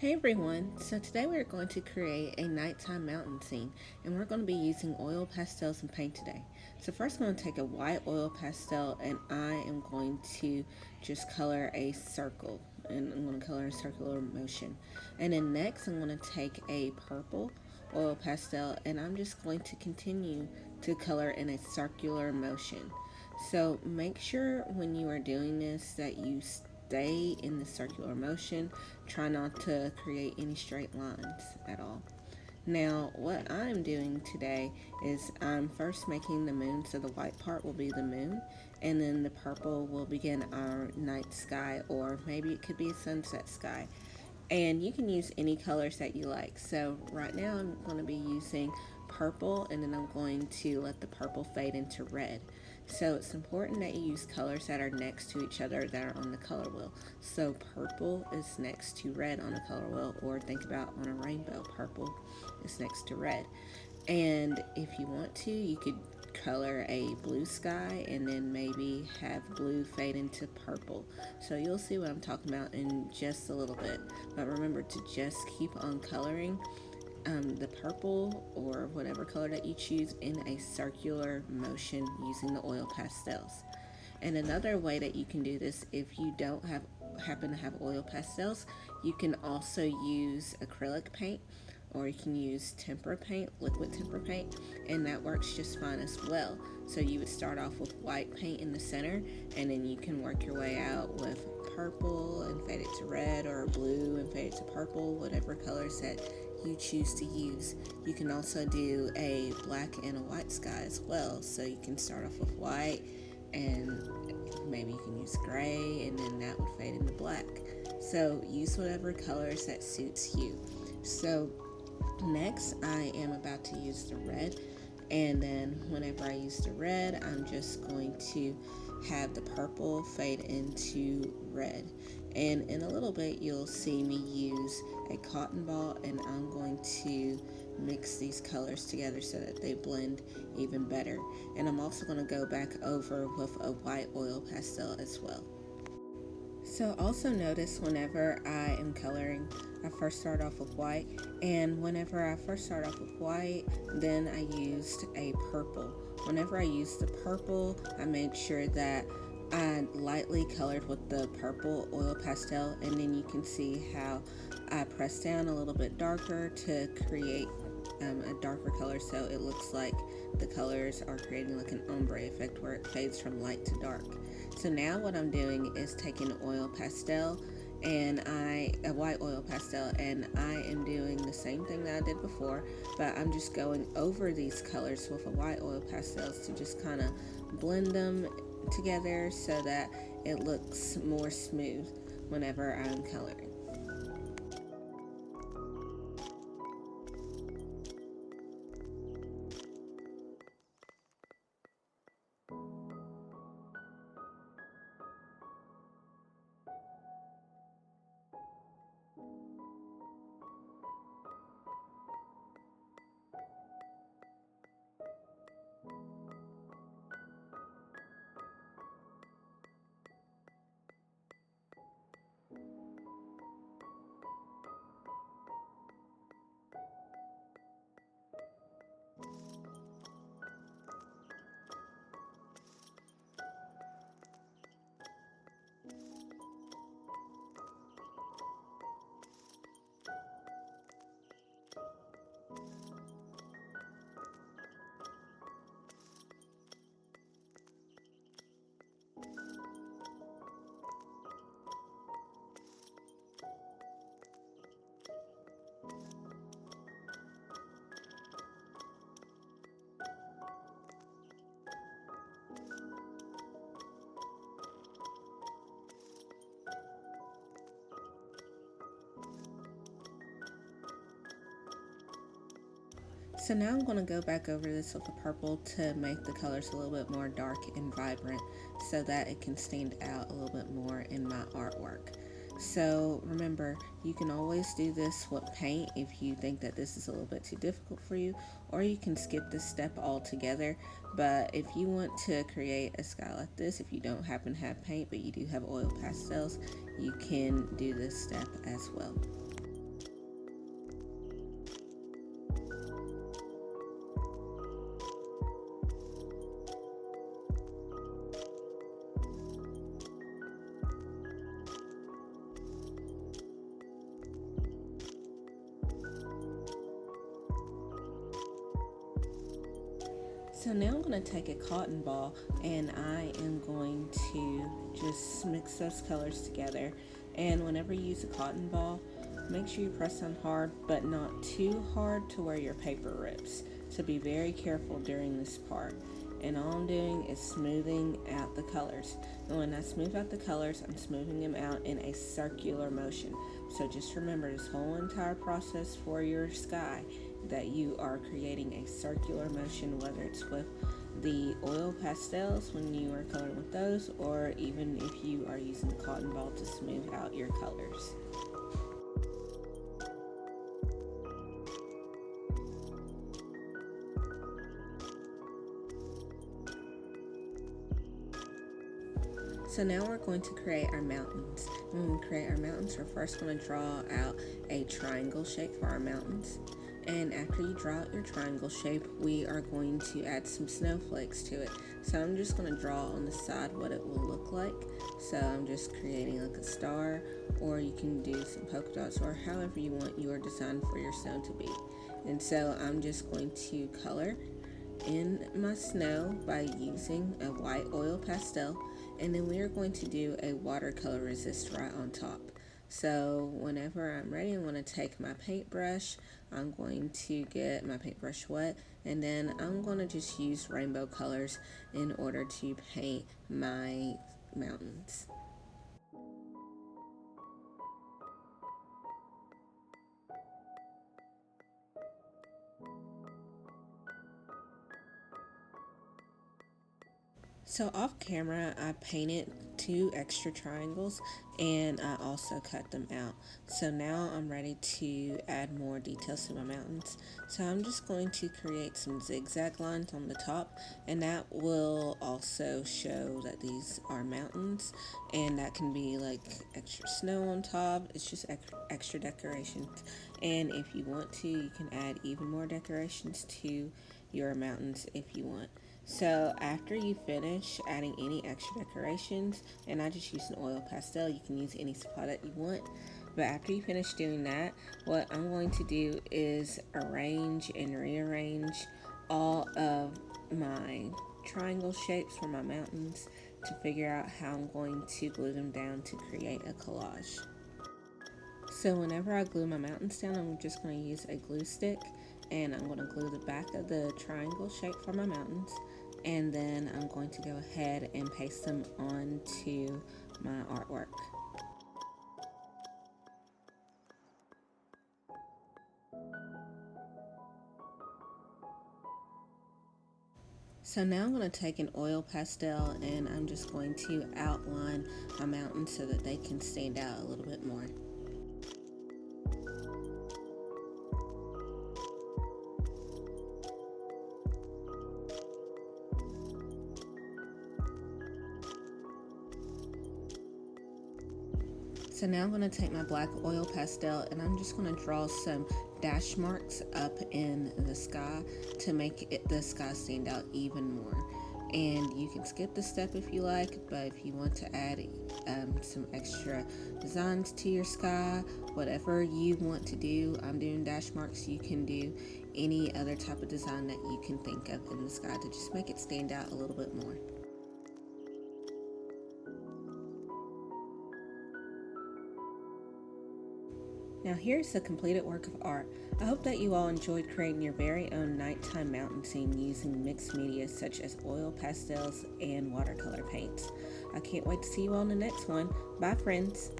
Hey everyone, so today we're going to create a nighttime mountain scene and we're going to be using oil pastels and paint today. So first I'm going to take a white oil pastel and I am going to just color a circle and I'm going to color a circular motion. And then next I'm going to take a purple oil pastel and I'm just going to continue to color in a circular motion. So make sure when you are doing this that you stay in the circular motion. Try not to create any straight lines at all. Now, what I'm doing today is I'm first making the moon, so the white part will be the moon, and then the purple will begin our night sky, or maybe it could be a sunset sky. And you can use any colors that you like. So, right now I'm going to be using purple, and then I'm going to let the purple fade into red. So it's important that you use colors that are next to each other that are on the color wheel. So purple is next to red on the color wheel, or think about on a rainbow, purple is next to red. And if you want to, you could color a blue sky and then maybe have blue fade into purple. So you'll see what I'm talking about in just a little bit. But remember to just keep on coloring the purple or whatever color that you choose in a circular motion using the oil pastels. And another way that you can do this, if you don't have happen to have oil pastels, you can also use acrylic paint or you can use tempera paint, liquid tempera paint, and that works just fine as well. So you would start off with white paint in the center and then you can work your way out with purple and fade it to red, or blue and fade it to purple, whatever colors that you choose to use. You can also do a black and a white sky as well. So you can start off with white and maybe you can use gray and then that would fade into black. So use whatever colors that suits you. So next I am about to use the red, and then whenever I use the red I'm just going to have the purple fade into red. And in a little bit you'll see me use a cotton ball and I'm going to mix these colors together so that they blend even better. And I'm also going to go back over with a white oil pastel as well. So also notice whenever I am coloring, I first start off with white, and whenever I first start off with white, then I used a purple. Whenever I used the purple, I made sure that I lightly colored with the purple oil pastel, and then you can see how I pressed down a little bit darker to create a darker color, so it looks like the colors are creating like an ombre effect where it fades from light to dark. So now what I'm doing is taking oil pastel and a white oil pastel, and I am doing the same thing that I did before, but I'm just going over these colors with a white oil pastels to just kind of blend them together so that it looks more smooth whenever I'm coloring. So now I'm going to go back over this with the purple to make the colors a little bit more dark and vibrant so that it can stand out a little bit more in my artwork. So remember, you can always do this with paint if you think that this is a little bit too difficult for you, or you can skip this step altogether. But if you want to create a sky like this, if you don't happen to have paint but you do have oil pastels, you can do this step as well. So now I'm going to take a cotton ball and I am going to just mix those colors together. And whenever you use a cotton ball, make sure you press on hard but not too hard to where your paper rips. So be very careful during this part. And all I'm doing is smoothing out the colors. And when I smooth out the colors, I'm smoothing them out in a circular motion. So just remember this whole entire process for your sky, that you are creating a circular motion, whether it's with the oil pastels when you are coloring with those, or even if you are using the cotton ball to smooth out your colors. So now we're going to create our mountains. When we create our mountains, we're first going to draw out a triangle shape for our mountains. And after you draw out your triangle shape, we are going to add some snowflakes to it. So I'm just going to draw on the side what it will look like. So I'm just creating like a star, or you can do some polka dots, or however you want your design for your snow to be. And so I'm just going to color in my snow by using a white oil pastel, and then we are going to do a watercolor resist right on top. So whenever I'm ready, I'm going to take my paintbrush, I'm going to get my paintbrush wet, and then I'm going to just use rainbow colors in order to paint my mountains. So off camera, I painted 2 extra triangles and I also cut them out. So now I'm ready to add more details to my mountains. So I'm just going to create some zigzag lines on the top, and that will also show that these are mountains, and that can be like extra snow on top. It's just extra decorations. And if you want to, you can add even more decorations to your mountains if you want. So after you finish adding any extra decorations, and I just use an oil pastel, you can use any supply that you want. But after you finish doing that, what I'm going to do is arrange and rearrange all of my triangle shapes for my mountains to figure out how I'm going to glue them down to create a collage. So whenever I glue my mountains down, I'm just going to use a glue stick, and I'm going to glue the back of the triangle shape for my mountains, and then I'm going to go ahead and paste them onto my artwork. So now I'm going to take an oil pastel and I'm just going to outline my mountains so that they can stand out a little bit more. So now I'm going to take my black oil pastel and I'm just going to draw some dash marks up in the sky to make the sky stand out even more. And you can skip the step if you like, but if you want to add some extra designs to your sky, whatever you want to do, I'm doing dash marks. You can do any other type of design that you can think of in the sky to just make it stand out a little bit more. Now here's the completed work of art. I hope that you all enjoyed creating your very own nighttime mountain scene using mixed media such as oil pastels and watercolor paints. I can't wait to see you all in the next one. Bye friends!